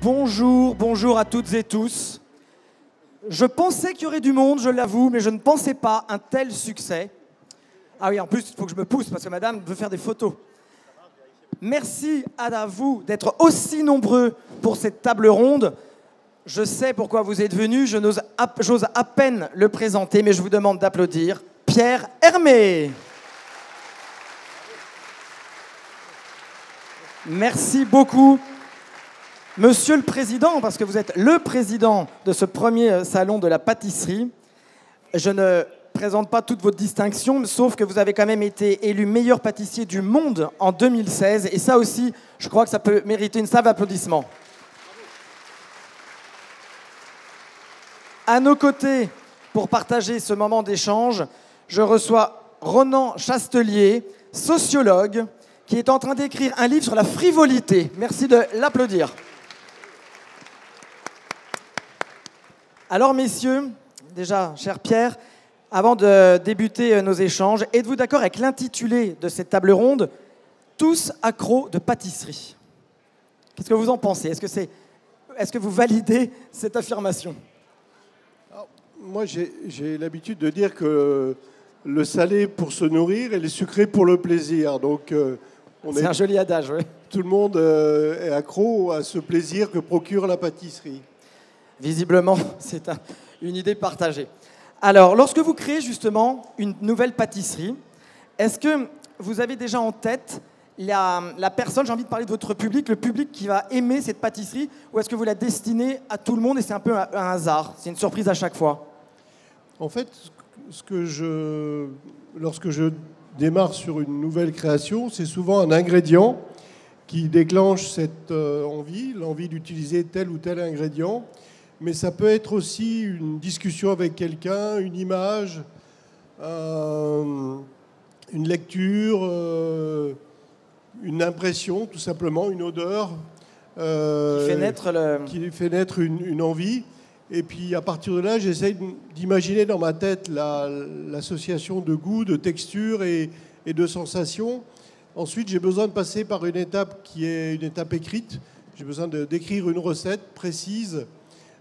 Bonjour, bonjour à toutes et tous. Je pensais qu'il y aurait du monde, je l'avoue, mais je ne pensais pas un tel succès. Ah oui, en plus, il faut que je me pousse parce que madame veut faire des photos. Merci à vous d'être aussi nombreux pour cette table ronde. Je sais pourquoi vous êtes venus, j'ose à peine le présenter, mais je vous demande d'applaudir Pierre Hermé. Merci beaucoup. Monsieur le Président, parce que vous êtes le président de ce premier salon de la pâtisserie, je ne présente pas toutes vos distinctions, sauf que vous avez quand même été élu meilleur pâtissier du monde en 2016, et ça aussi, je crois que ça peut mériter une salve d'applaudissements. À nos côtés, pour partager ce moment d'échange, je reçois Ronan Chastelier, sociologue, qui est en train d'écrire un livre sur la frivolité. Merci de l'applaudir. Alors, messieurs, déjà, cher Pierre, avant de débuter nos échanges, êtes-vous d'accord avec l'intitulé de cette table ronde « Tous accros de pâtisserie » ? Qu'est-ce que vous en pensez ? Est-ce que vous validez cette affirmation ? Alors, moi, j'ai l'habitude de dire que le salé pour se nourrir et le sucré pour le plaisir. Donc, c'est un joli adage, oui. Tout le monde est accro à ce plaisir que procure la pâtisserie. Visiblement, c'est une idée partagée. Alors, lorsque vous créez justement une nouvelle pâtisserie, est-ce que vous avez déjà en tête la personne, j'ai envie de parler de votre public, le public qui va aimer cette pâtisserie, ou est-ce que vous la destinez à tout le monde et c'est un peu un hasard, c'est une surprise à chaque fois? En fait, lorsque je démarre sur une nouvelle création, c'est souvent un ingrédient qui déclenche cette envie, l'envie d'utiliser tel ou tel ingrédient. Mais ça peut être aussi une discussion avec quelqu'un, une image, une lecture, une impression, tout simplement, une odeur. Qui fait naître une envie. Et puis à partir de là, j'essaye d'imaginer dans ma tête l'association de goût, de texture et de sensations. Ensuite, j'ai besoin de passer par une étape qui est une étape écrite. J'ai besoin d'écrire une recette précise,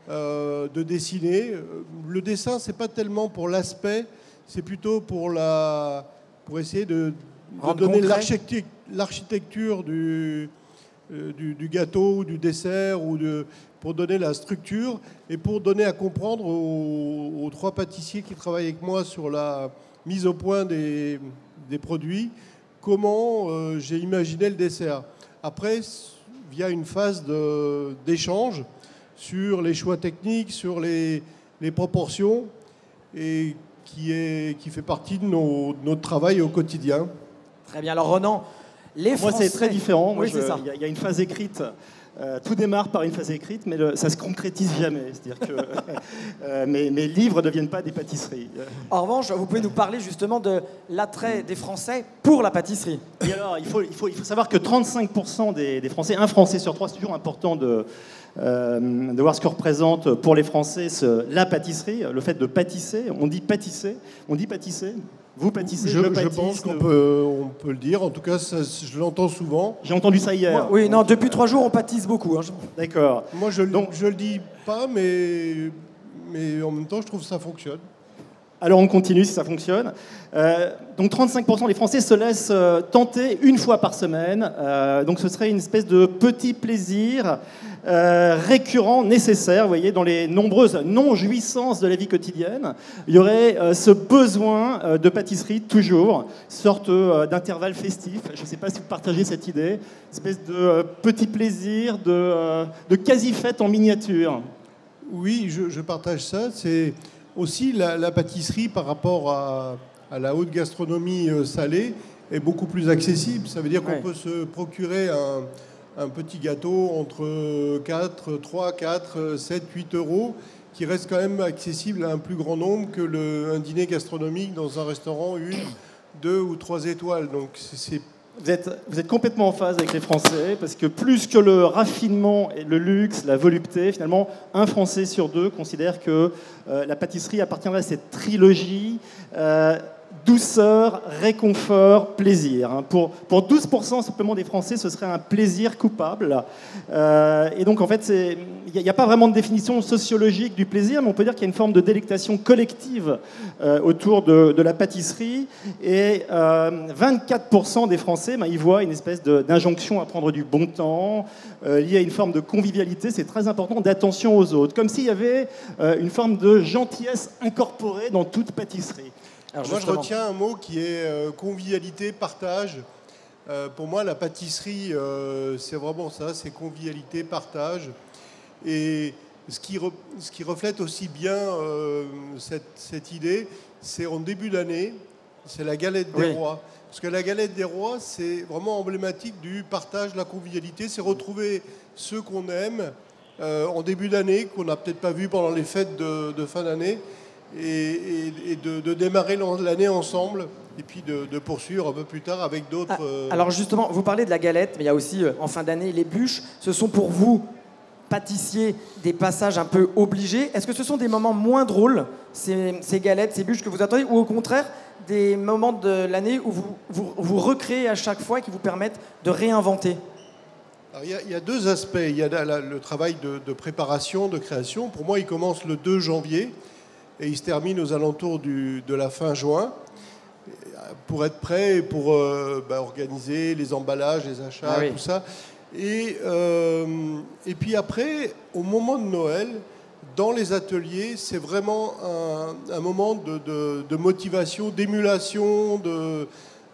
de dessiner. Le dessin, c'est pas tellement pour l'aspect, c'est plutôt pour essayer de donner l'architecture du gâteau ou du dessert, pour donner la structure et pour donner à comprendre aux trois pâtissiers qui travaillent avec moi sur la mise au point des produits comment j'ai imaginé le dessert. Après, via une phase d'échange sur les choix techniques, sur les proportions, et qui fait partie de notre travail au quotidien. Très bien. Alors Ronan, les Français... Moi, c'est très différent. Oui, c'est ça. Il y a une phase écrite. Tout démarre par une phase écrite, mais ça ne se concrétise jamais. C'est-à-dire que mes livres ne deviennent pas des pâtisseries. En revanche, vous pouvez nous parler justement de l'attrait des Français pour la pâtisserie. Et alors, il faut savoir que 35% des Français, un Français sur trois, c'est toujours important de voir ce que représente pour les Français la pâtisserie, le fait de pâtisser. On dit pâtisser, vous pâtissez, je pâtisse. Je pense qu'on peut le dire, en tout cas je l'entends souvent. J'ai entendu ça hier. Oui, non, depuis 3 jours on pâtisse beaucoup. Hein. D'accord. Moi je le dis pas, mais en même temps je trouve que ça fonctionne. Alors on continue si ça fonctionne. Donc 35% des Français se laissent tenter une fois par semaine. Donc ce serait une espèce de petit plaisir récurrent, nécessaire, vous voyez, dans les nombreuses non-jouissances de la vie quotidienne. Il y aurait ce besoin de pâtisserie toujours, sorte d'intervalle festif. Je ne sais pas si vous partagez cette idée, une espèce de petit plaisir, de quasi-fête en miniature. Oui, je partage ça. C'est aussi la pâtisserie par rapport à la haute gastronomie salée est beaucoup plus accessible. Ça veut dire qu'on peut se procurer un petit gâteau entre 3, 4, 7, 8 euros qui reste quand même accessible à un plus grand nombre que un dîner gastronomique dans un restaurant 1, 2 ou 3 étoiles. Donc Vous êtes complètement en phase avec les Français, parce que plus que le raffinement et le luxe, la volupté, finalement, un Français sur 2 considère que la pâtisserie appartiendrait à cette trilogie douceur, réconfort, plaisir. Pour 12% simplement des Français, ce serait un plaisir coupable. Et donc, en fait, il n'y a pas vraiment de définition sociologique du plaisir, mais on peut dire qu'il y a une forme de délectation collective autour de la pâtisserie. Et 24% des Français, ils voient une espèce d'injonction à prendre du bon temps, liée à une forme de convivialité, c'est très important, d'attention aux autres. Comme s'il y avait une forme de gentillesse incorporée dans toute pâtisserie. Alors moi, je retiens un mot qui est convivialité, partage. Pour moi, la pâtisserie, c'est vraiment ça, c'est convivialité, partage. Et ce qui reflète aussi bien cette idée, c'est en début d'année, c'est la galette des rois. Parce que la galette des rois, c'est vraiment emblématique du partage, de la convivialité. C'est retrouver ceux qu'on aime en début d'année, qu'on n'a peut-être pas vu pendant les fêtes de fin d'année. Et de démarrer l'année ensemble et puis de poursuivre un peu plus tard avec d'autres... Alors justement, vous parlez de la galette, mais il y a aussi en fin d'année les bûches. Ce sont pour vous, pâtissiers, des passages un peu obligés. Est-ce que ce sont des moments moins drôles, ces galettes, ces bûches que vous attendez, ou au contraire des moments de l'année où vous recréez à chaque fois et qui vous permettent de réinventer? Alors, il y a deux aspects. Il y a le travail de préparation, de création. Pour moi, il commence le 2 janvier. Et il se termine aux alentours de la fin juin pour être prêt et pour organiser les emballages, les achats, tout ça. Et puis après, au moment de Noël, dans les ateliers, c'est vraiment un moment de motivation, d'émulation,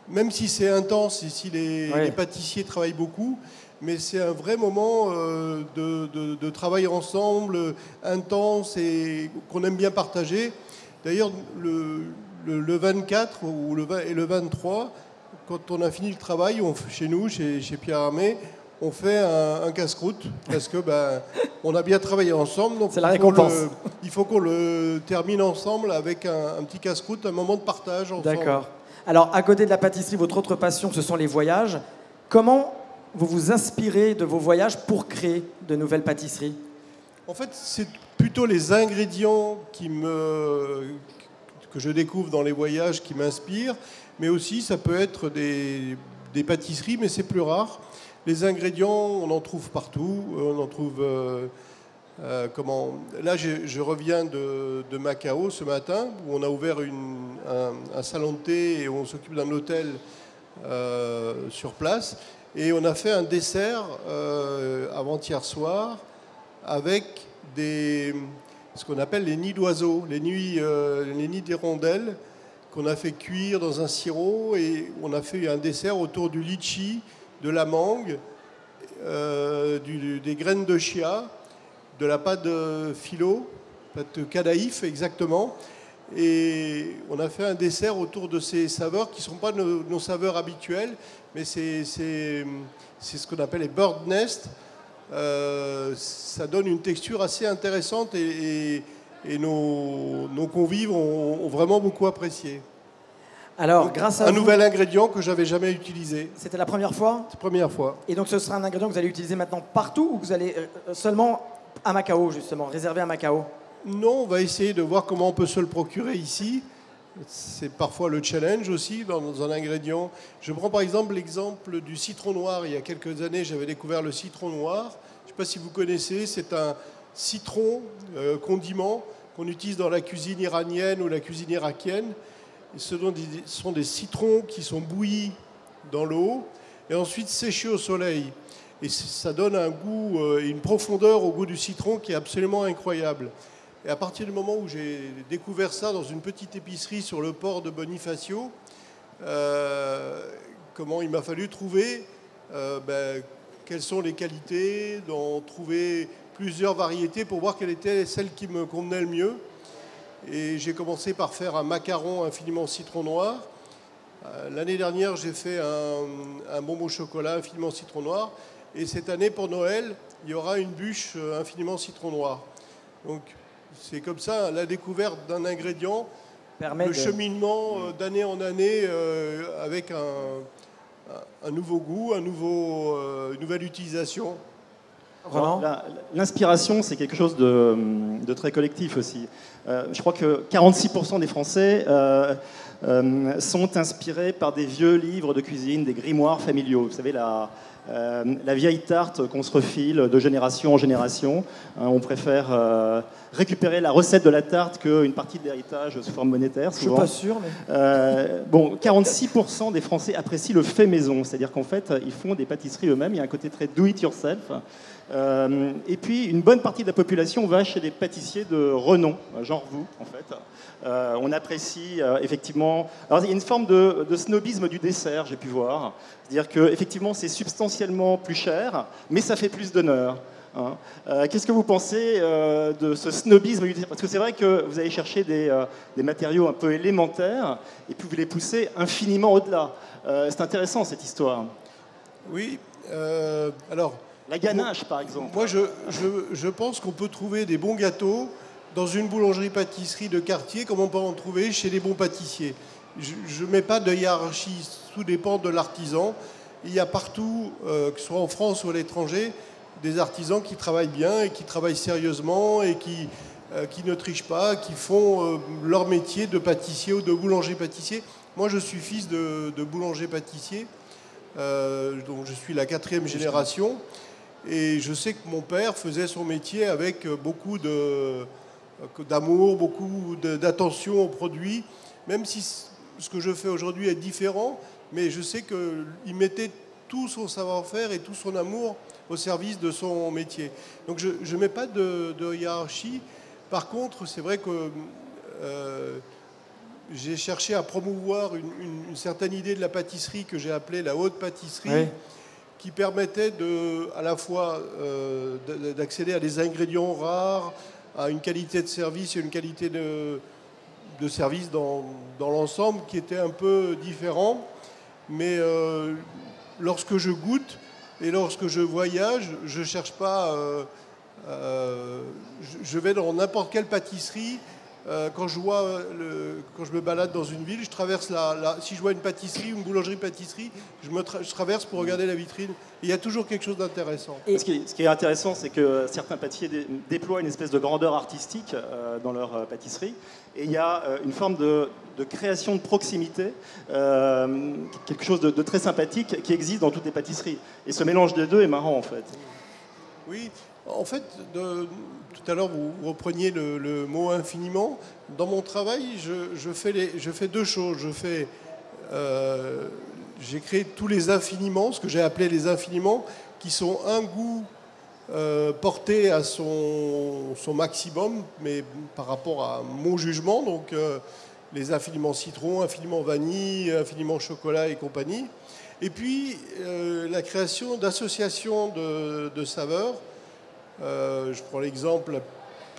même si c'est intense, si les pâtissiers travaillent beaucoup, mais c'est un vrai moment de travail ensemble, intense et qu'on aime bien partager. D'ailleurs, le 24 et le 23, quand on a fini le travail, chez nous, chez Pierre Hermé, on fait un casse-croûte parce que on a bien travaillé ensemble. Donc c'est la récompense. Il faut qu'on le termine ensemble avec un petit casse-croûte, un moment de partage ensemble. D'accord. Alors, à côté de la pâtisserie, votre autre passion, ce sont les voyages. Comment vous vous inspirez de vos voyages pour créer de nouvelles pâtisseries? En fait, c'est plutôt les ingrédients que je découvre dans les voyages qui m'inspirent, mais aussi ça peut être des pâtisseries, mais c'est plus rare. Les ingrédients, on en trouve partout. On en trouve... Là, je reviens de Macao ce matin, où on a ouvert un salon de thé et on s'occupe d'un hôtel sur place. Et on a fait un dessert avant-hier soir avec ce qu'on appelle les nids d'oiseaux, les nids d'hirondelles qu'on a fait cuire dans un sirop, et on a fait un dessert autour du litchi, de la mangue, des graines de chia, de la pâte de phyllo, pâte cadaïf exactement. Et on a fait un dessert autour de ces saveurs qui ne sont pas nos saveurs habituelles, mais c'est ce qu'on appelle les bird nest. Ça donne une texture assez intéressante et nos convives ont vraiment beaucoup apprécié. Alors, donc, grâce à un nouvel ingrédient que j'avais jamais utilisé. C'était la première fois? C'est la première fois. Et donc ce sera un ingrédient que vous allez utiliser maintenant partout, ou que vous allez seulement à Macao, justement, réservé à Macao? Non, on va essayer de voir comment on peut se le procurer ici. C'est parfois le challenge aussi dans un ingrédient. Je prends par exemple l'exemple du citron noir. Il y a quelques années, j'avais découvert le citron noir. Je ne sais pas si vous connaissez, c'est un citron condiment qu'on utilise dans la cuisine iranienne ou la cuisine irakienne. Ce sont des citrons qui sont bouillis dans l'eau et ensuite séchés au soleil. Et ça donne un goût et une profondeur au goût du citron qui est absolument incroyable. Et à partir du moment où j'ai découvert ça dans une petite épicerie sur le port de Bonifacio, il m'a fallu trouver quelles sont les qualités, d'en trouver plusieurs variétés pour voir quelle était celle qui me convenait le mieux. Et j'ai commencé par faire un macaron infiniment citron noir. L'année dernière, j'ai fait un bonbon au chocolat infiniment citron noir. Et cette année, pour Noël, il y aura une bûche infiniment citron noir. Donc, c'est comme ça, la découverte d'un ingrédient, le cheminement d'année en année avec un nouveau goût, une nouvelle utilisation. Roland ? L'inspiration, c'est quelque chose de très collectif aussi. Je crois que 46% des Français sont inspirés par des vieux livres de cuisine, des grimoires familiaux. Vous savez, la vieille tarte qu'on se refile de génération en génération. On préfère récupérer la recette de la tarte qu'une partie de l'héritage sous forme monétaire. Souvent. Je suis pas sûr, mais... Bon, 46% des Français apprécient le fait maison, c'est-à-dire qu'en fait, ils font des pâtisseries eux-mêmes. Il y a un côté très do-it-yourself. Et puis, une bonne partie de la population va chez des pâtissiers de renom, genre vous, en fait. On apprécie effectivement... Alors, il y a une forme de snobisme du dessert, j'ai pu voir. C'est-à-dire qu'effectivement, c'est substantiellement plus cher, mais ça fait plus d'honneur. Hein. Qu'est-ce que vous pensez de ce snobisme du dessert ? Parce que c'est vrai que vous allez chercher des matériaux un peu élémentaires, et puis vous les poussez infiniment au-delà. C'est intéressant, cette histoire. Oui, alors... La ganache, par exemple. Moi, je pense qu'on peut trouver des bons gâteaux dans une boulangerie-pâtisserie de quartier, comme on peut en trouver chez les bons pâtissiers. Je ne mets pas de hiérarchie, tout dépend de l'artisan. Il y a partout, que ce soit en France ou à l'étranger, des artisans qui travaillent bien et qui travaillent sérieusement et qui ne trichent pas, qui font leur métier de pâtissier ou de boulanger-pâtissier. Moi, je suis fils de boulanger-pâtissier, donc je suis la 4e génération. Et je sais que mon père faisait son métier avec beaucoup d'amour, beaucoup d'attention aux produits, même si ce que je fais aujourd'hui est différent, mais je sais qu'il mettait tout son savoir-faire et tout son amour au service de son métier. Donc je ne mets pas de hiérarchie. Par contre, c'est vrai que j'ai cherché à promouvoir une certaine idée de la pâtisserie que j'ai appelée la haute pâtisserie. Oui. Qui permettait à la fois d'accéder à des ingrédients rares, à une qualité de service et une qualité de service dans l'ensemble qui était un peu différent. Mais lorsque je goûte et lorsque je voyage, je ne cherche pas... je vais dans n'importe quelle pâtisserie. Quand je me balade dans une ville, je traverse si je vois une pâtisserie, une boulangerie-pâtisserie, je traverse pour regarder la vitrine. Il y a toujours quelque chose d'intéressant. Ce qui est intéressant, c'est que certains pâtissiers déploient une espèce de grandeur artistique dans leur pâtisserie. Et il y a une forme de création de proximité, quelque chose de très sympathique qui existe dans toutes les pâtisseries. Et ce mélange des deux est marrant, en fait. Oui, en fait... Tout à l'heure, vous repreniez le mot infiniment. Dans mon travail, je fais deux choses. J'ai créé tous les infiniments, ce que j'ai appelé les infiniments, qui sont un goût porté à son maximum, mais par rapport à mon jugement. Donc, les infiniments citron, infiniments vanille, infiniments chocolat et compagnie. Et puis, la création d'associations de saveurs. Je prends l'exemple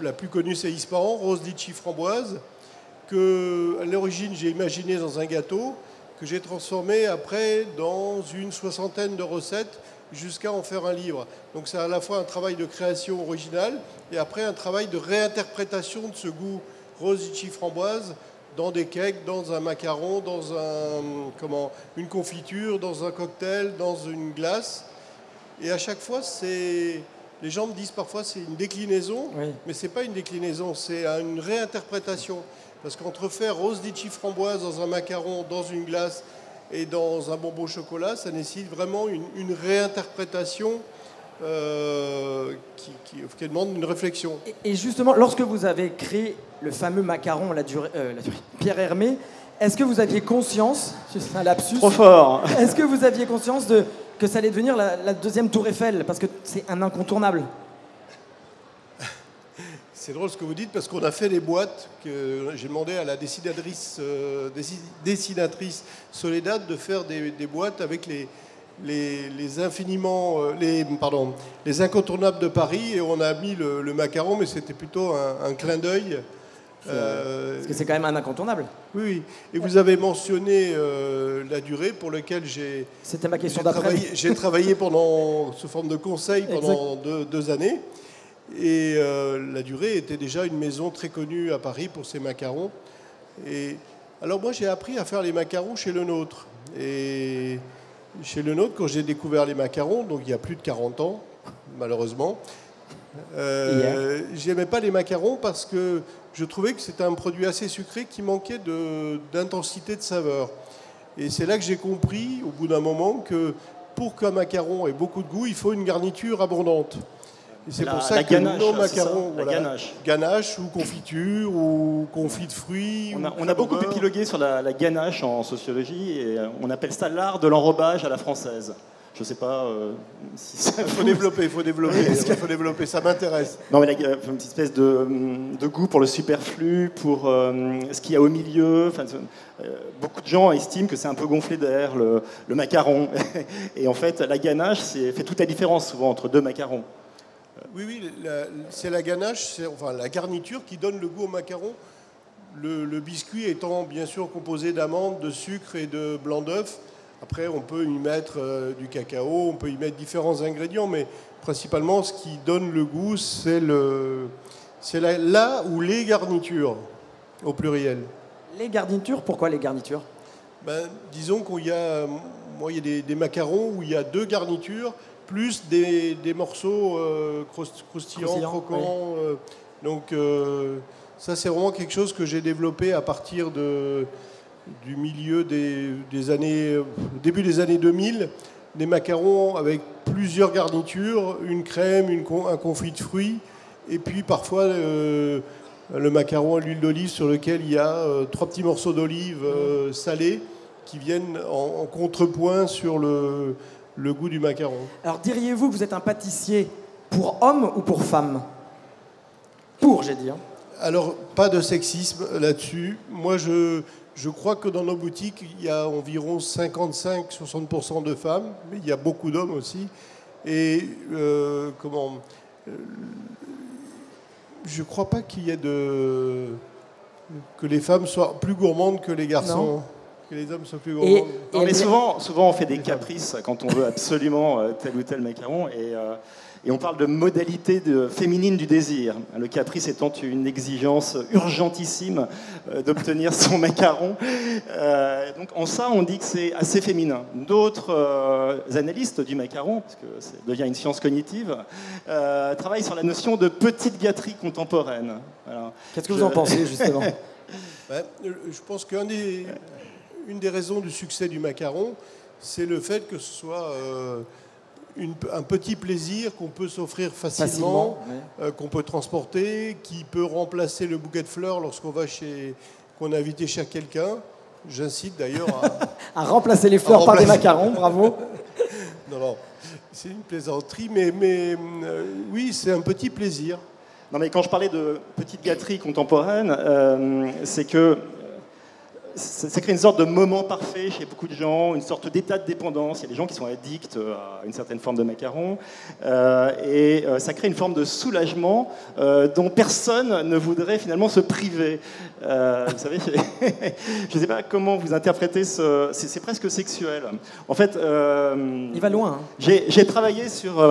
la plus connue, c'est Ispahan, rose litchi framboise, que à l'origine j'ai imaginé dans un gâteau, que j'ai transformé après dans une 60aine de recettes jusqu'à en faire un livre. Donc c'est à la fois un travail de création originale et après un travail de réinterprétation de ce goût rose litchi framboise dans des cakes, dans un macaron, dans une confiture, dans un cocktail, dans une glace. Et à chaque fois, les gens me disent parfois c'est une déclinaison, oui. Mais ce n'est pas une déclinaison, c'est une réinterprétation. Parce qu'entre faire rose litchi framboise dans un macaron, dans une glace et dans un bonbon au chocolat, ça nécessite vraiment une réinterprétation qui demande une réflexion. Et justement, lorsque vous avez créé le fameux macaron, la durée, Pierre Hermé, est-ce que vous aviez conscience, c'est un lapsus, trop fort, est-ce que vous aviez conscience que ça allait devenir la deuxième tour Eiffel, parce que c'est un incontournable? C'est drôle ce que vous dites, parce qu'on a fait des boîtes que j'ai demandé à la dessinatrice Soledad de faire des boîtes avec les incontournables de Paris, et on a mis le macaron, mais c'était plutôt un clin d'œil. Parce que c'est quand même un incontournable. Oui, oui. Et vous avez mentionné la durée pour laquelle C'était ma question d'après. J'ai travaillé sous forme de conseil pendant 2 années. Et la durée était déjà une maison très connue à Paris pour ses macarons. Et alors moi, j'ai appris à faire les macarons chez Le Nôtre. Et chez Le Nôtre, quand j'ai découvert les macarons, donc il y a plus de 40 ans, malheureusement. J'aimais pas les macarons parce que je trouvais que c'était un produit assez sucré qui manquait d'intensité de saveur. Et c'est là que j'ai compris, au bout d'un moment, que pour qu'un macaron ait beaucoup de goût, il faut une garniture abondante. Et c'est pour ça que nos macarons, ganache ou confiture ou confit de fruits. On a beaucoup épilogué sur la ganache en sociologie et on appelle ça l'art de l'enrobage à la française. Je ne sais pas si ça... Il faut développer, ça m'intéresse. Non, mais une petite espèce de goût pour le superflu, pour ce qu'il y a au milieu. Beaucoup de gens estiment que c'est un peu gonflé d'air, le macaron. Et en fait, la ganache fait toute la différence souvent entre deux macarons. Oui, c'est la ganache, enfin la garniture qui donne le goût au macaron. Le biscuit étant bien sûr composé d'amandes, de sucre et de blanc d'œuf. Après, on peut y mettre du cacao, on peut y mettre différents ingrédients, mais principalement, ce qui donne le goût, c'est la ou les garnitures, au pluriel. Les garnitures, pourquoi les garnitures? Disons qu'il y a, il y a des macarons où il y a 2 garnitures, plus des morceaux croustillants, croquants. Oui. Donc, ça, c'est vraiment quelque chose que j'ai développé à partir du milieu des années, début des années 2000, des macarons avec plusieurs garnitures, une crème, un confit de fruits, et puis parfois le macaron à l'huile d'olive sur lequel il y a 3 petits morceaux d'olive salés qui viennent en contrepoint sur le goût du macaron. Alors diriez-vous que vous êtes un pâtissier pour hommes ou pour femmes? Pour, j'ai dit. Alors, pas de sexisme là-dessus. Moi, je crois que dans nos boutiques, il y a environ 55-60% de femmes, mais il y a beaucoup d'hommes aussi. Et je ne crois pas qu'il y ait que les femmes soient plus gourmandes que les garçons. Non. Que les hommes soient plus gourmands. Mais souvent, on fait des caprices quand on veut absolument tel ou tel macaron. Et on parle de modalité féminine du désir. Le caprice étant une exigence urgentissime d'obtenir son macaron. Donc en ça, on dit que c'est assez féminin. D'autres analystes du macaron, parce que ça devient une science cognitive, travaillent sur la notion de petite gâterie contemporaine. Voilà. Qu'est-ce que vous en pensez, justement? Je pense qu'une des raisons du succès du macaron, c'est le fait que ce soit... un petit plaisir qu'on peut s'offrir facilement oui. Qu'on peut transporter, qui peut remplacer le bouquet de fleurs lorsqu'on qu'on est invité chez quelqu'un. J'incite d'ailleurs à remplacer les fleurs par des macarons, bravo. Non, c'est une plaisanterie, mais oui, c'est un petit plaisir. Non, mais quand je parlais de petite gâterie contemporaine, c'est que ça crée une sorte de moment parfait chez beaucoup de gens, une sorte d'état de dépendance. Il y a des gens qui sont addicts à une certaine forme de macaron. Et ça crée une forme de soulagement dont personne ne voudrait finalement se priver. Vous savez, je ne sais pas comment vous interprétez c'est presque sexuel. En fait... il va loin. Hein. J'ai travaillé sur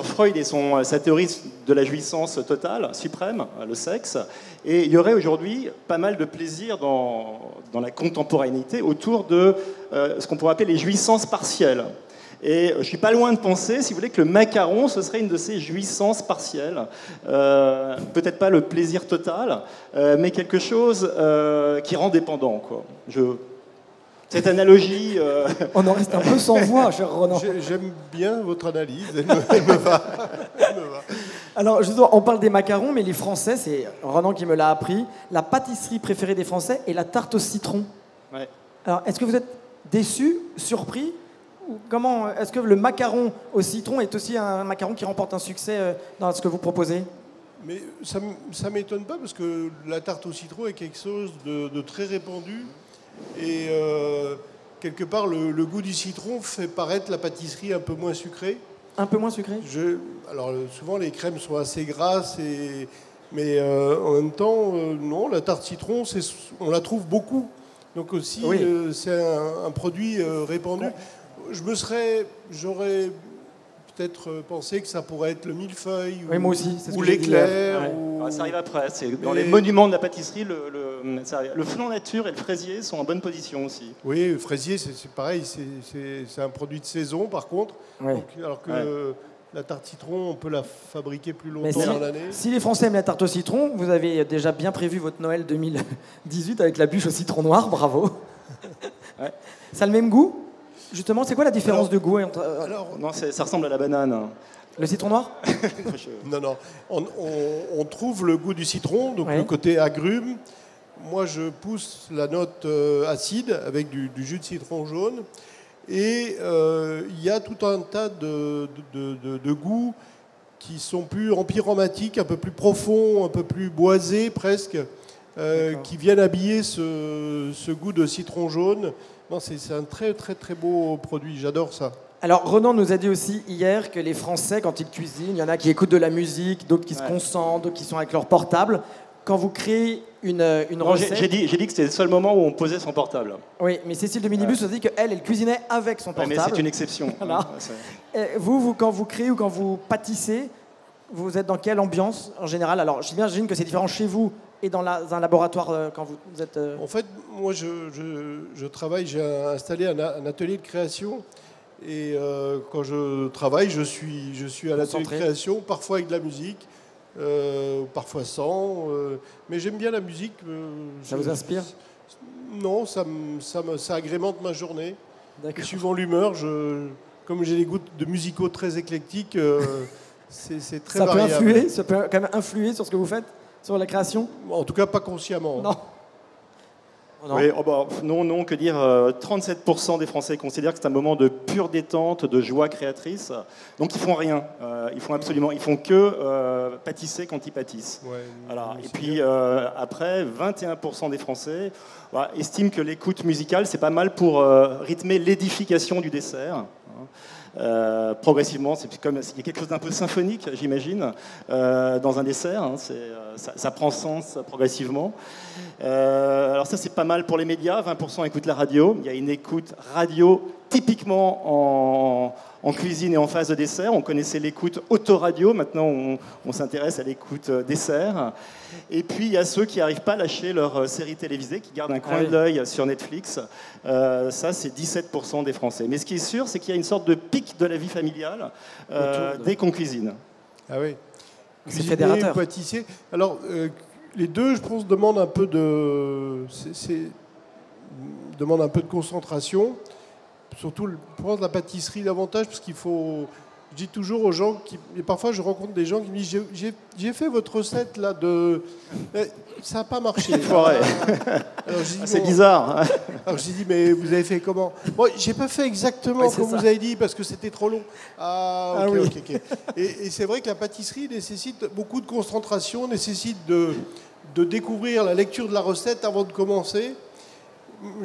Freud et sa théorie de la jouissance totale, suprême, le sexe. Et il y aurait aujourd'hui pas mal de plaisir dans la contemporanéité autour de ce qu'on pourrait appeler les jouissances partielles. Et je ne suis pas loin de penser, si vous voulez, que le macaron, ce serait une de ces jouissances partielles. Peut-être pas le plaisir total, mais quelque chose qui rend dépendant, quoi. Cette analogie... On en reste un peu sans voix, cher Ronan. J'aime bien votre analyse, elle me va. Alors, justement, on parle des macarons, mais les Français, c'est Ronan qui me l'a appris, la pâtisserie préférée des Français est la tarte au citron. Ouais. Alors, est-ce que vous êtes déçu, surpris? Ou comment est-ce que le macaron au citron est aussi un macaron qui remporte un succès dans ce que vous proposez? Mais ça ne m'étonne pas, parce que la tarte au citron est quelque chose de très répandu. Et quelque part, le goût du citron fait paraître la pâtisserie un peu moins sucrée. Un peu moins sucrée? Alors, souvent, les crèmes sont assez grasses, mais en même temps, non, la tarte citron, on la trouve beaucoup. Donc aussi, oui. C'est un produit répandu. Ouais. peut-être pensé que ça pourrait être le millefeuille Oui, moi aussi, c'est ce ou que j'ai dit l'éclair. hier. Ouais. ou- Ça arrive après. Dans les monuments de la pâtisserie, le flan nature et le fraisier sont en bonne position aussi. Oui, le fraisier, c'est pareil, c'est un produit de saison par contre. Ouais. Donc, alors que la tarte citron, on peut la fabriquer plus Mais longtemps dans l'année. si les Français aiment la tarte au citron, vous avez déjà bien prévu votre Noël 2018 avec la bûche au citron noir, bravo. Ouais. Ça a le même goût? Justement, c'est quoi la différence de goût entre Alors, Non, ça ressemble à la banane. le citron noir? non, on trouve le goût du citron, donc Ouais. le côté agrume. Moi, je pousse la note acide avec du jus de citron jaune. Et il y a tout un tas de goûts qui sont plus empyromatiques, un peu plus profonds, un peu plus boisés presque, qui viennent habiller ce goût de citron jaune. Non, c'est un très très très beau produit, j'adore ça. Alors, Renan nous a dit aussi hier que les Français, quand ils cuisinent, il y en a qui écoutent de la musique, d'autres qui se concentrent, d'autres qui sont avec leur portable. Quand vous créez une recette... J'ai dit que c'était le seul moment où on posait son portable. Oui, mais Cécile de Minibus nous a dit qu'elle cuisinait avec son Ouais, portable. mais c'est une exception. Voilà. Ouais, Et vous, quand vous créez ou quand vous pâtissez, vous êtes dans quelle ambiance en général? Alors, j'imagine que c'est différent chez vous et dans un laboratoire quand vous êtes... En fait, moi, je travaille, j'ai installé un atelier de création. Et quand je travaille, je suis à l'atelier de création, parfois avec de la musique, parfois sans. Mais j'aime bien la musique. Ça vous inspire? Non, ça agrémente ma journée. D'accord. Suivant l'humeur, comme j'ai des goûts de musicaux très éclectiques, c'est très variable. Ça peut quand même influer sur ce que vous faites, sur la création? En tout cas, pas consciemment. Non. Non. Oui, non, que dire 37% des Français considèrent que c'est un moment de pure détente, de joie créatrice. Donc ils font rien. Ils font que pâtisser quand ils pâtissent. Ouais, Voilà. c'est Et puis après, 21% des Français estiment que l'écoute musicale, c'est pas mal pour rythmer l'édification du dessert. Progressivement, c'est comme il y a quelque chose d'un peu symphonique, j'imagine, dans un dessert. Ça prend sens progressivement. Alors ça, c'est pas mal pour les médias. 20% écoutent la radio. Il y a une écoute radio typiquement en cuisine et en phase de dessert. On connaissait l'écoute autoradio. Maintenant, on s'intéresse à l'écoute dessert. Et puis, il y a ceux qui n'arrivent pas à lâcher leur série télévisée, qui gardent un coin de l'œil sur Netflix. Ça, c'est 17% des Français. Mais ce qui est sûr, c'est qu'il y a une sorte de pic de la vie familiale dès qu'on cuisine. Ah oui. C'est fédérateur. Pâtissier. Alors, les deux, je pense, demandent un peu de concentration. Surtout, je pense, la pâtisserie davantage, parce qu'il faut... Je dis toujours aux gens, et parfois je rencontre des gens qui me disent j'ai fait votre recette là ça n'a pas marché. C'est bizarre. Alors je dis mais vous avez fait comment? Bon, j'ai pas fait exactement comme vous avez dit parce que c'était trop long. Ok. Et c'est vrai que la pâtisserie nécessite beaucoup de concentration, nécessite de découvrir la lecture de la recette avant de commencer.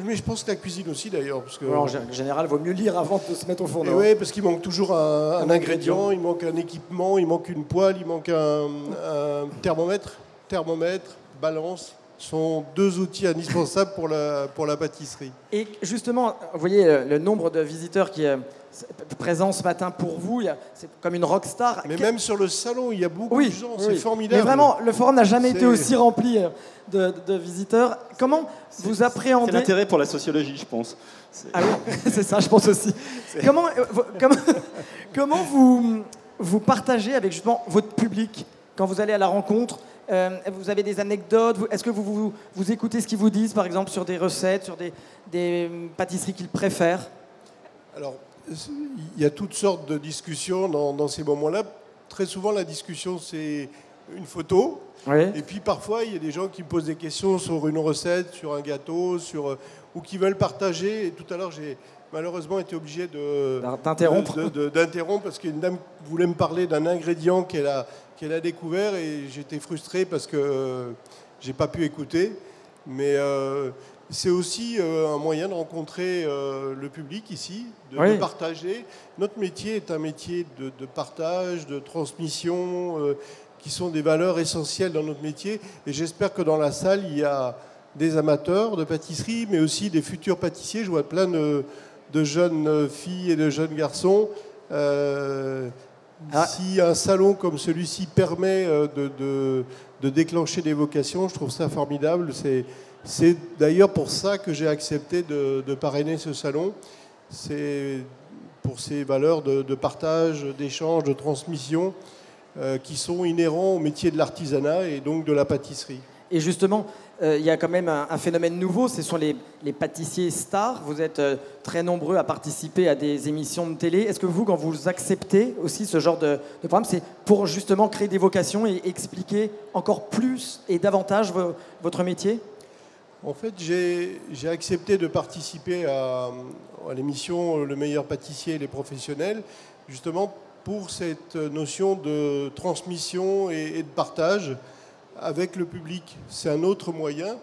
Mais je pense que la cuisine aussi d'ailleurs. Parce que... En général, il vaut mieux lire avant de se mettre au fourneau. Oui, parce qu'il manque toujours un ingrédient, il manque un équipement, il manque une poêle, il manque un thermomètre, balance. Sont deux outils indispensables pour la pâtisserie. Et justement, vous voyez le nombre de visiteurs qui est présents ce matin pour vous, c'est comme une rockstar. Mais même sur le salon, il y a beaucoup de gens, c'est formidable. Mais vraiment, le forum n'a jamais été aussi rempli de visiteurs. Comment vous appréhendez... C'est l'intérêt pour la sociologie, je pense. Ah oui, c'est ça, je pense aussi. Comment vous partagez avec justement votre public quand vous allez à la rencontre? Vous avez des anecdotes? Est-ce que vous écoutez ce qu'ils vous disent, par exemple, sur des recettes, sur des pâtisseries qu'ils préfèrent? Alors, il y a toutes sortes de discussions dans ces moments-là. Très souvent, la discussion, c'est une photo. Oui. Et puis, parfois, il y a des gens qui me posent des questions sur une recette, sur un gâteau, ou qui veulent partager. Et tout à l'heure, j'ai malheureusement été obligé d'interrompre parce qu'une dame voulait me parler d'un ingrédient qu'elle a découvert et j'étais frustré parce que j'ai pas pu écouter. Mais c'est aussi un moyen de rencontrer le public ici, de partager. Notre métier est un métier de partage, de transmission, qui sont des valeurs essentielles dans notre métier. Et j'espère que dans la salle, il y a des amateurs de pâtisserie, mais aussi des futurs pâtissiers. Je vois plein de jeunes filles et de jeunes garçons Si un salon comme celui-ci permet de déclencher des vocations, je trouve ça formidable. C'est d'ailleurs pour ça que j'ai accepté de parrainer ce salon. C'est pour ces valeurs de partage, d'échange, de transmission qui sont inhérents au métier de l'artisanat et donc de la pâtisserie. Et justement, il y a quand même un phénomène nouveau, ce sont les pâtissiers stars. Vous êtes très nombreux à participer à des émissions de télé. Est-ce que vous, quand vous acceptez aussi ce genre de programme, c'est pour justement créer des vocations et expliquer encore plus et davantage votre métier ? En fait, j'ai accepté de participer à l'émission Le meilleur pâtissier et les professionnels, justement pour cette notion de transmission et de partage avec le public. C'est un autre moyen.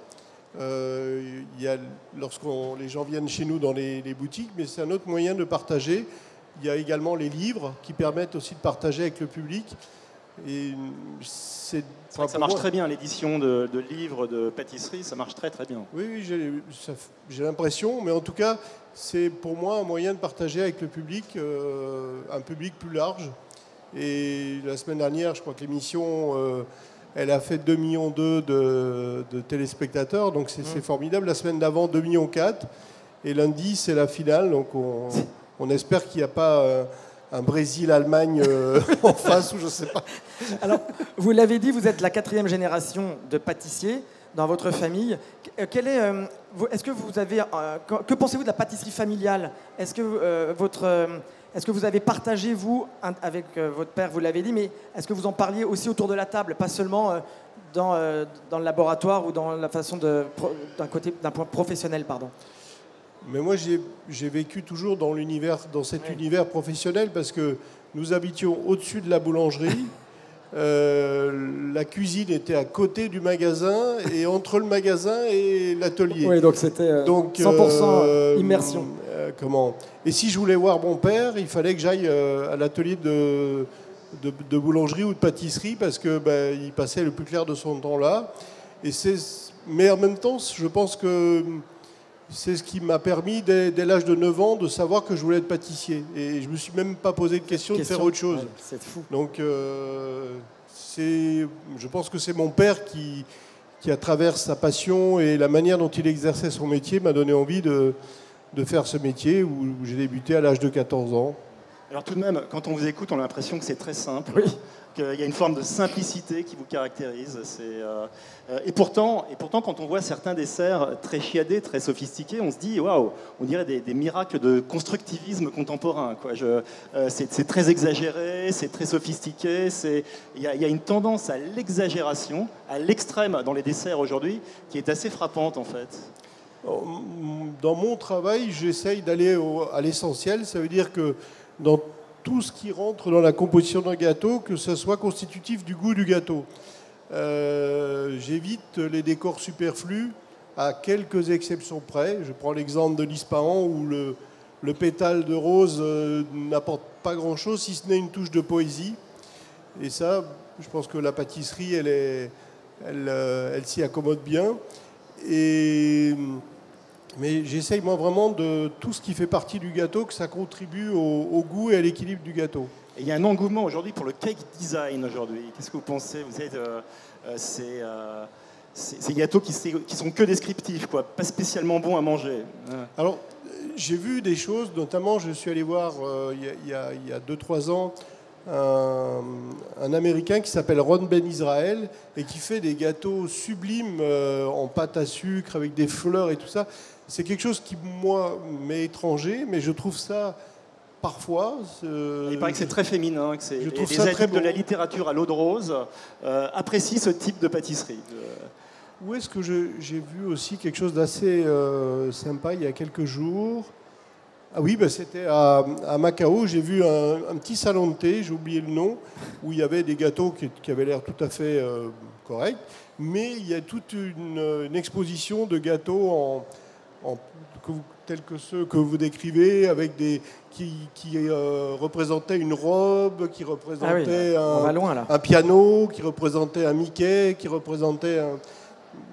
Lorsque les gens viennent chez nous dans les boutiques, mais c'est un autre moyen de partager. Il y a également les livres qui permettent aussi de partager avec le public. Et ça marche très bien, l'édition de livres de pâtisserie, ça marche très très bien. Oui, j'ai l'impression, mais en tout cas, c'est pour moi un moyen de partager avec le public, un public plus large. Et la semaine dernière, je crois que l'émission, elle a fait 2,2 millions de téléspectateurs, donc c'est formidable. La semaine d'avant, 2,4 millions. Et lundi, c'est la finale, donc on espère qu'il n'y a pas un Brésil-Allemagne en face, ou je ne sais pas. Alors, vous l'avez dit, vous êtes la 4e génération de pâtissiers dans votre famille. Est-ce que vous avez, que pensez-vous de la pâtisserie familiale ? Est-ce que vous avez partagé, vous, avec votre père, vous l'avez dit, mais est-ce que vous en parliez aussi autour de la table, pas seulement dans le laboratoire ou dans la façon d'un point professionnel, pardon ? Mais moi, j'ai vécu toujours dans cet univers professionnel parce que nous habitions au-dessus de la boulangerie. La cuisine était à côté du magasin et entre le magasin et l'atelier. Oui, donc c'était 100% immersion. Et si je voulais voir mon père, il fallait que j'aille à l'atelier de boulangerie ou de pâtisserie parce que il passait le plus clair de son temps là. Mais en même temps, je pense que c'est ce qui m'a permis, dès l'âge de 9 ans, de savoir que je voulais être pâtissier. Et je ne me suis même pas posé de question de faire autre chose. Ouais, c'est fou. Donc, je pense que c'est mon père qui, à travers sa passion et la manière dont il exerçait son métier, m'a donné envie de faire ce métier où j'ai débuté à l'âge de 14 ans. Alors tout de même, quand on vous écoute, on a l'impression que c'est très simple. Oui. Qu'il y a une forme de simplicité qui vous caractérise. Et pourtant, quand on voit certains desserts très chiadés, très sophistiqués, on se dit, waouh, on dirait des miracles de constructivisme contemporain, quoi. C'est très exagéré, c'est très sophistiqué. Il y a une tendance à l'exagération, à l'extrême dans les desserts aujourd'hui, qui est assez frappante en fait. Dans mon travail, j'essaye d'aller à l'essentiel. Ça veut dire que dans tout ce qui rentre dans la composition d'un gâteau, que ce soit constitutif du goût du gâteau. J'évite les décors superflus à quelques exceptions près. Je prends l'exemple de l'Ispahan où le pétale de rose n'apporte pas grand-chose si ce n'est une touche de poésie. Et ça, je pense que la pâtisserie, elle s'y accommode bien. Mais j'essaye moi vraiment de tout ce qui fait partie du gâteau, que ça contribue au goût et à l'équilibre du gâteau. Et il y a un engouement aujourd'hui pour le cake design aujourd'hui. Qu'est-ce que vous pensez ? Vous êtes ces gâteaux qui sont que descriptifs, quoi, pas spécialement bons à manger. Alors, j'ai vu des choses, notamment je suis allé voir il y a 2-3 ans un Américain qui s'appelle Ron Ben Israël et qui fait des gâteaux sublimes en pâte à sucre avec des fleurs et tout ça. C'est quelque chose qui, moi, m'est étranger, mais je trouve ça parfois... Il paraît que c'est très féminin, que les adeptes de la littérature à l'eau de rose apprécient ce type de pâtisserie. Où est-ce que j'ai vu aussi quelque chose d'assez sympa il y a quelques jours ? Ah oui, c'était à Macao. J'ai vu un petit salon de thé, j'ai oublié le nom, où il y avait des gâteaux qui avaient l'air tout à fait corrects, mais il y a toute une exposition de gâteaux tels que ceux que vous décrivez, avec qui représentaient une robe, qui représentaient un piano, qui représentait un Mickey, qui représentait un...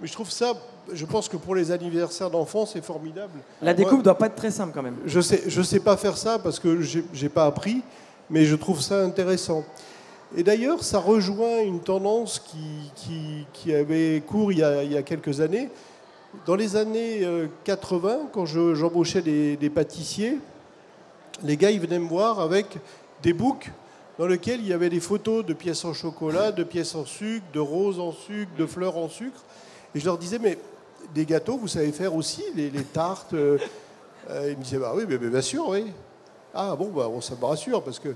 Mais je trouve ça je pense que pour les anniversaires d'enfants, c'est formidable. La découpe ne doit pas être très simple quand même. Je sais pas faire ça parce que j'ai pas appris, mais je trouve ça intéressant. Et d'ailleurs, ça rejoint une tendance qui avait cours il y a quelques années. Dans les années 80, quand j'embauchais des pâtissiers, les gars ils venaient me voir avec des books dans lesquels il y avait des photos de pièces en chocolat, de pièces en sucre, de roses en sucre, de fleurs en sucre. Et je leur disais, mais des gâteaux, vous savez faire aussi, les tartes Ils me disaient, bah oui, mais bien sûr, oui. Ah bon, bah, ça me rassure, parce que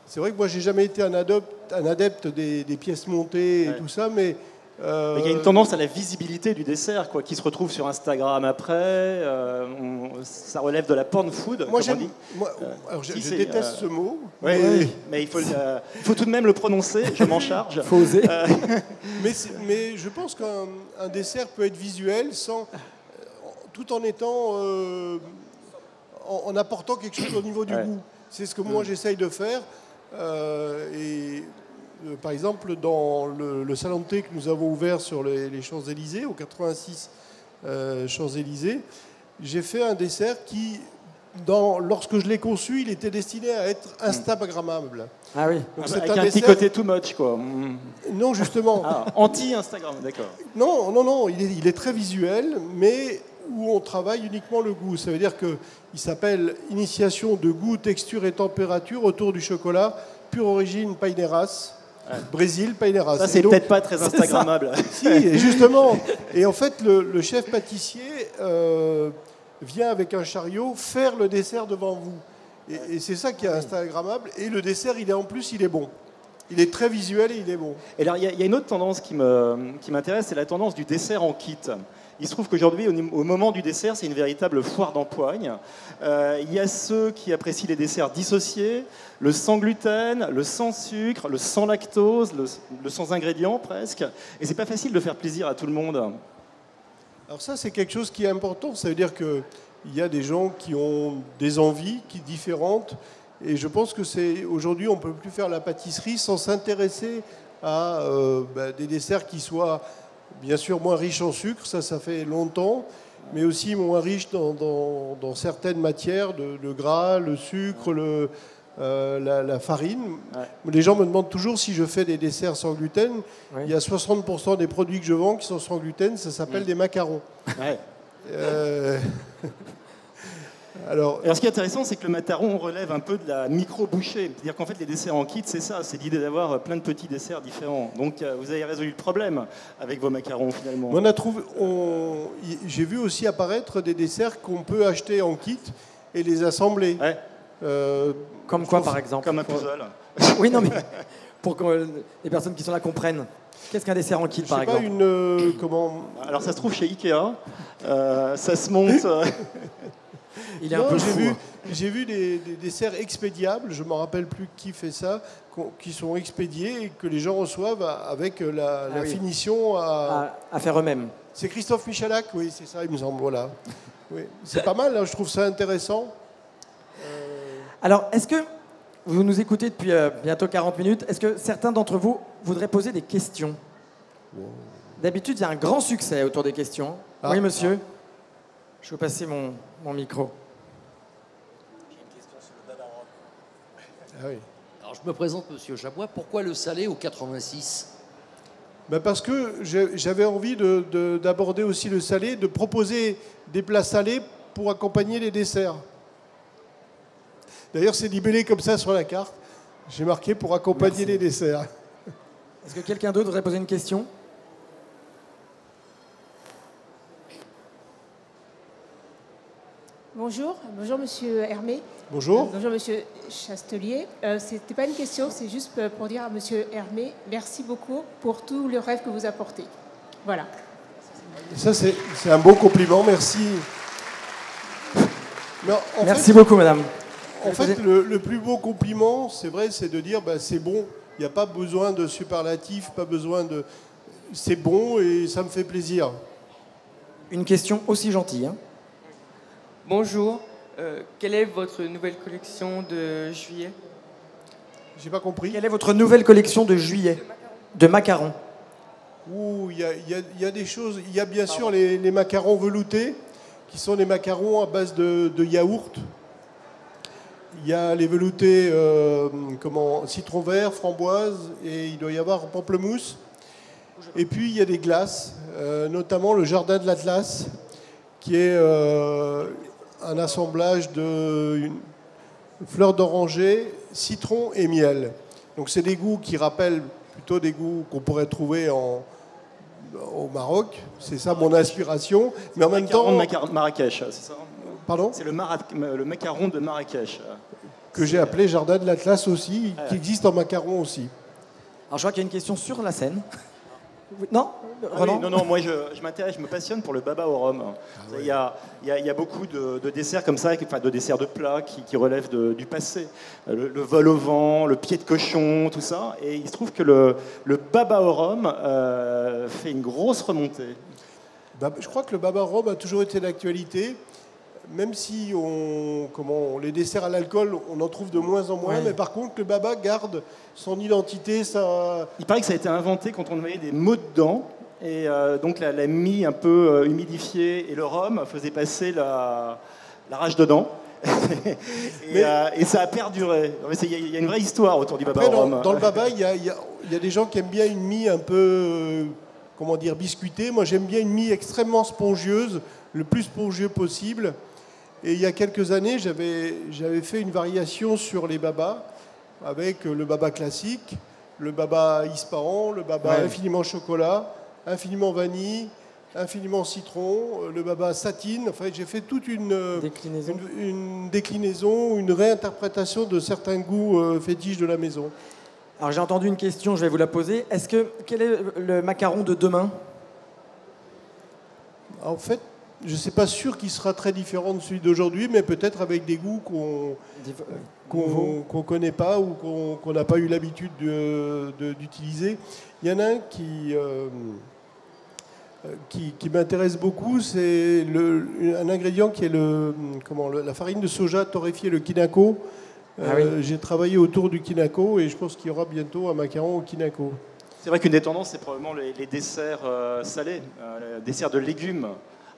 c'est vrai que moi, j'ai jamais été un adepte des pièces montées et tout ça, mais... Il y a une tendance à la visibilité du dessert, quoi, qui se retrouve sur Instagram après. Ça relève de la porn food. Moi, je déteste ce mot. Oui, mais il faut tout de même le prononcer. Je m'en charge. Il faut oser. Mais je pense qu'un dessert peut être visuel tout en étant, en apportant quelque chose au niveau du goût. C'est ce que moi j'essaye de faire. Par exemple, dans le salon de thé que nous avons ouvert sur les Champs-Élysées, au 86 Champs-Élysées, j'ai fait un dessert qui, lorsque je l'ai conçu, il était destiné à être instagrammable. Ah oui. Donc avec un petit côté too much, quoi. Non, justement. Anti-Instagram, d'accord. Non, il est très visuel, mais où on travaille uniquement le goût. Ça veut dire qu'il s'appelle Initiation de goût, texture et température autour du chocolat, pure origine Paineiras. Brésil, Paineiras. Ça, c'est peut-être pas très instagrammable. Si, justement. Et en fait, le chef pâtissier vient avec un chariot faire le dessert devant vous. Et c'est ça qui est instagrammable. Et le dessert, il est bon. Il est très visuel et il est bon. Et alors, il y a une autre tendance qui m'intéresse, c'est la tendance du dessert en kit. Il se trouve qu'aujourd'hui, au moment du dessert, c'est une véritable foire d'empoigne. Il y a ceux qui apprécient les desserts dissociés, le sans gluten, le sans sucre, le sans lactose, le sans ingrédients presque. Et c'est pas facile de faire plaisir à tout le monde. Alors ça, c'est quelque chose qui est important. Ça veut dire qu'il y a des gens qui ont des envies différentes. Et je pense que aujourd'hui, on ne peut plus faire la pâtisserie sans s'intéresser à des desserts qui soient bien sûr moins riches en sucre, ça fait longtemps, mais aussi moins riches dans certaines matières de gras, le sucre, la farine. Ouais. Les gens me demandent toujours si je fais des desserts sans gluten. Oui. Il y a 60% des produits que je vends qui sont sans gluten, ça s'appelle des macarons. Ouais. Alors, ce qui est intéressant, c'est que le macaron relève un peu de la micro-bouchée. C'est-à-dire qu'en fait, les desserts en kit, c'est ça, c'est l'idée d'avoir plein de petits desserts différents. Donc, vous avez résolu le problème avec vos macarons, finalement. J'ai vu aussi apparaître des desserts qu'on peut acheter en kit et les assembler. Ouais. Comme quoi, par exemple? Comme un puzzle. Oui, non, mais pour que les personnes qui sont là comprennent. Qu'est-ce qu'un dessert en kit, par exemple? Alors, ça se trouve chez Ikea. Ça se monte... Il est un peu fou. J'ai vu des desserts expédiables, je ne me rappelle plus qui fait ça, qui sont expédiés et que les gens reçoivent avec la finition à faire eux-mêmes. C'est Christophe Michalak, oui, c'est ça, il me semble. Voilà. Oui. C'est pas mal, hein, je trouve ça intéressant. Alors, est-ce que vous nous écoutez depuis bientôt 40 minutes? Est-ce que certains d'entre vous voudraient poser des questions? D'habitude, il y a un grand succès autour des questions. Oui, monsieur. Je vais passer mon micro. J'ai une question sur le Dadaron. Ah oui. Alors, je me présente, monsieur Chabois. Pourquoi le salé au 86 ? Parce que j'avais envie d'aborder aussi le salé, de proposer des plats salés pour accompagner les desserts. D'ailleurs, c'est libellé comme ça sur la carte. J'ai marqué pour accompagner les desserts. Est-ce que quelqu'un d'autre voudrait poser une question ? Bonjour Monsieur Hermé. Bonjour. Bonjour Monsieur Chastelier. C'était pas une question, c'est juste pour dire à Monsieur Hermé, merci beaucoup pour tout le rêve que vous apportez. Voilà. Ça c'est un beau compliment, merci. Merci beaucoup, madame. En fait, le plus beau compliment, c'est vrai, c'est de dire c'est bon. Il n'y a pas besoin de superlatif, pas besoin de. C'est bon et ça me fait plaisir. Une question aussi gentille. Hein. Bonjour, quelle est votre nouvelle collection de juillet? J'ai pas compris. Quelle est votre nouvelle collection de juillet? De macarons. Ouh, il y a des choses. Il y a bien sûr les macarons veloutés, qui sont des macarons à base de yaourt. Il y a les veloutés citron vert, framboise, et il doit y avoir pamplemousse. Et puis il y a des glaces, notamment le jardin de l'Atlas, qui est un assemblage de fleurs d'oranger, citron et miel. Donc c'est des goûts qui rappellent plutôt des goûts qu'on pourrait trouver au Maroc. C'est ça mon inspiration. Mais en même temps, Marrakech, c'est ça? Pardon? C'est le macaron de Marrakech. Que j'ai appelé jardin de l'Atlas aussi, qui existe en macaron aussi. Alors je vois qu'il y a une question sur la scène. Non, Oui, non, moi je m'intéresse, je me passionne pour le baba au rhum. Il y a beaucoup de desserts comme ça, enfin de desserts de plats qui relèvent du passé. Le vol au vent, le pied de cochon, tout ça. Et il se trouve que le baba au rhum fait une grosse remontée. Je crois que le baba au rhum a toujours été d'actualité. Même si les desserts à l'alcool, on en trouve de moins en moins, mais par contre, le baba garde son identité. Il paraît que ça a été inventé quand on mettait des mots dedans, et donc la mie un peu humidifiée et le rhum faisait passer la rage dedans. Et ça a perduré. Il y a une vraie histoire autour du baba au rhum. Dans le baba, il y a des gens qui aiment bien une mie un peu, biscuitée. Moi, j'aime bien une mie extrêmement spongieuse, le plus spongieux possible. Et il y a quelques années, j'avais fait une variation sur les babas, avec le baba classique, le baba Ispahan, le baba infiniment chocolat, infiniment vanille, infiniment citron, le baba satine. Enfin, j'ai fait toute une déclinaison, une réinterprétation de certains goûts fétiches de la maison. Alors j'ai entendu une question, je vais vous la poser. Quel est le macaron de demain? En fait, je ne suis pas sûr qu'il sera très différent de celui d'aujourd'hui, mais peut-être avec des goûts qu'on ne connaît pas ou qu'on n'a pas eu l'habitude d'utiliser. Il y en a un qui m'intéresse beaucoup, c'est un ingrédient qui est la farine de soja torréfiée, le kinako. J'ai travaillé autour du kinako et je pense qu'il y aura bientôt un macaron au kinako. C'est vrai qu'une des tendances, c'est probablement les desserts salés, les desserts de légumes.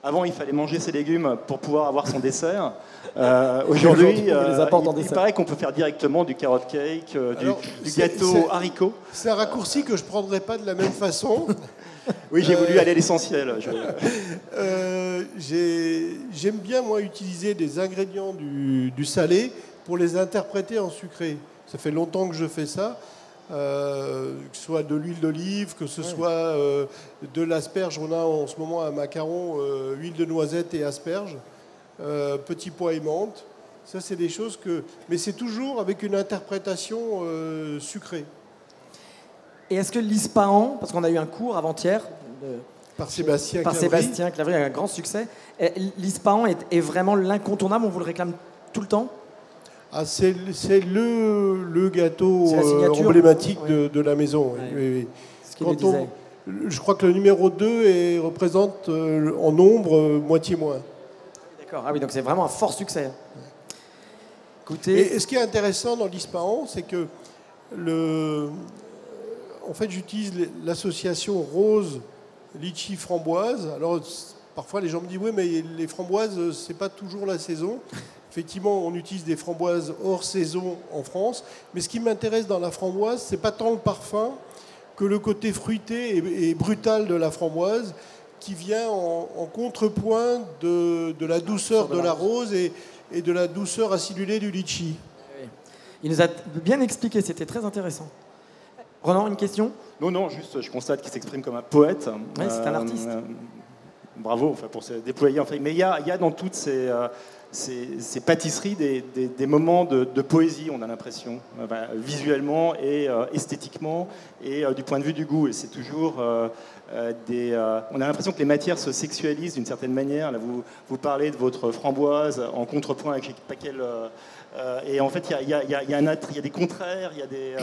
Avant, il fallait manger ses légumes pour pouvoir avoir son dessert. Aujourd'hui, il paraît qu'on peut faire directement du carrot cake, du gâteau haricot. C'est un raccourci que je ne prendrai pas de la même façon. Oui, j'ai voulu aller à l'essentiel. J'aime bien, moi, utiliser des ingrédients du salé pour les interpréter en sucré. Ça fait longtemps que je fais ça. Que ce soit de l'huile d'olive, que ce soit de l'asperge. On a en ce moment un macaron, huile de noisette et asperge, petit pois et menthe. Ça, c'est des choses mais c'est toujours avec une interprétation sucrée. Et est-ce que l'Ispahan, parce qu'on a eu un cours avant-hier par Sébastien Clavry, un grand succès, l'Ispahan est vraiment l'incontournable, on vous le réclame tout le temps? C'est le gâteau emblématique de la maison. Oui. Ce qu'il disait. Je crois que le numéro 2 représente en nombre moitié moins. D'accord, ah oui, donc c'est vraiment un fort succès. Écoutez... Et ce qui est intéressant dans l'Ispahan, c'est que en fait, j'utilise l'association rose, litchi, framboise. Alors, parfois, les gens me disent, oui, mais les framboises, c'est pas toujours la saison. Effectivement, on utilise des framboises hors saison en France, mais ce qui m'intéresse dans la framboise, c'est pas tant le parfum que le côté fruité et brutal de la framboise, qui vient en contrepoint de la douceur de la rose et de la douceur acidulée du litchi. Il nous a bien expliqué, c'était très intéressant. Ronan, une question? Non, juste, je constate qu'il s'exprime comme un poète. Oui, c'est un artiste. Bravo pour se déployer. Mais il y a dans toutes ces pâtisseries des moments de poésie, on a l'impression, visuellement et esthétiquement, et du point de vue du goût. Et c'est toujours on a l'impression que les matières se sexualisent d'une certaine manière. Là, vous parlez de votre framboise en contrepoint avec laquelle... et en fait, il y a des contraires, il y a des...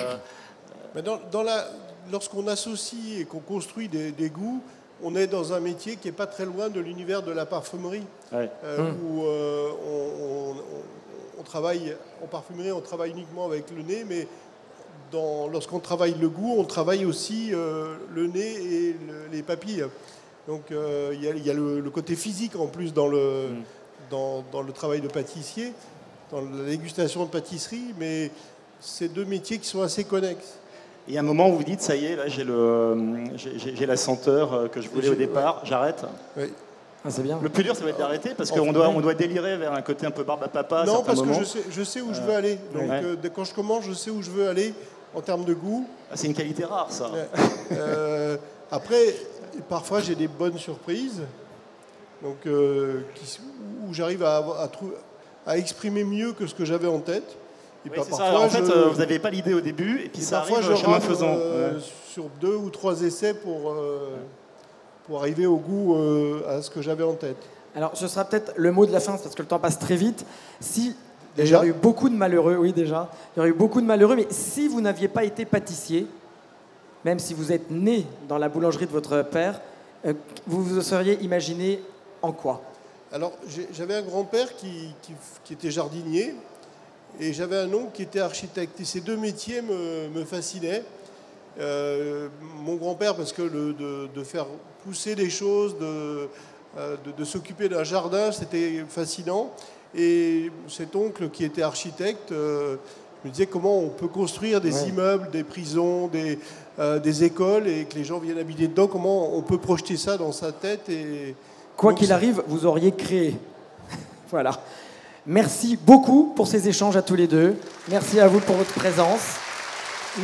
Mais lorsqu'on associe et qu'on construit des goûts, on est dans un métier qui n'est pas très loin de l'univers de la parfumerie, où on travaille en parfumerie, on travaille uniquement avec le nez, mais lorsqu'on travaille le goût, on travaille aussi le nez et les papilles. Donc il y a le côté physique en plus dans le travail de pâtissier, dans la dégustation de pâtisserie, mais c'est deux métiers qui sont assez connexes. Et à un moment où vous dites, ça y est, là j'ai la senteur que je voulais au départ, j'arrête. Oui. Ah, c'est bien. Le plus dur, ça va être d'arrêter, parce qu'on doit délirer vers un côté un peu barbe à papa. Non, parce moments. que je sais où je veux aller. Donc quand je commence, je sais où je veux aller en termes de goût. Ah, c'est une qualité rare, ça. Après, parfois j'ai des bonnes surprises, donc où j'arrive à exprimer mieux que ce que j'avais en tête. Et oui, c'est ça. En fait, vous n'avez pas l'idée au début, et puis ça parfois arrive chemin faisant. Sur 2 ou 3 essais pour arriver au goût à ce que j'avais en tête. Alors, ce sera peut-être le mot de la fin, parce que le temps passe très vite. Si il y Déjà aurait eu beaucoup de malheureux, oui déjà, il y aurait eu beaucoup de malheureux, mais si vous n'aviez pas été pâtissier, même si vous êtes né dans la boulangerie de votre père, vous vous seriez imaginé en quoi? Alors, j'avais un grand-père qui était jardinier, et j'avais un oncle qui était architecte. Et ces deux métiers me fascinaient. Mon grand-père, parce que de faire pousser les choses, de s'occuper d'un jardin, c'était fascinant. Et cet oncle qui était architecte, je me disais comment on peut construire des immeubles, des prisons, des écoles, et que les gens viennent habiter dedans, comment on peut projeter ça dans sa tête. Et quoi qu'il arrive, vous auriez créé. Voilà. Merci beaucoup pour ces échanges à tous les deux. Merci à vous pour votre présence.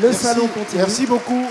Le salon continue. Merci beaucoup.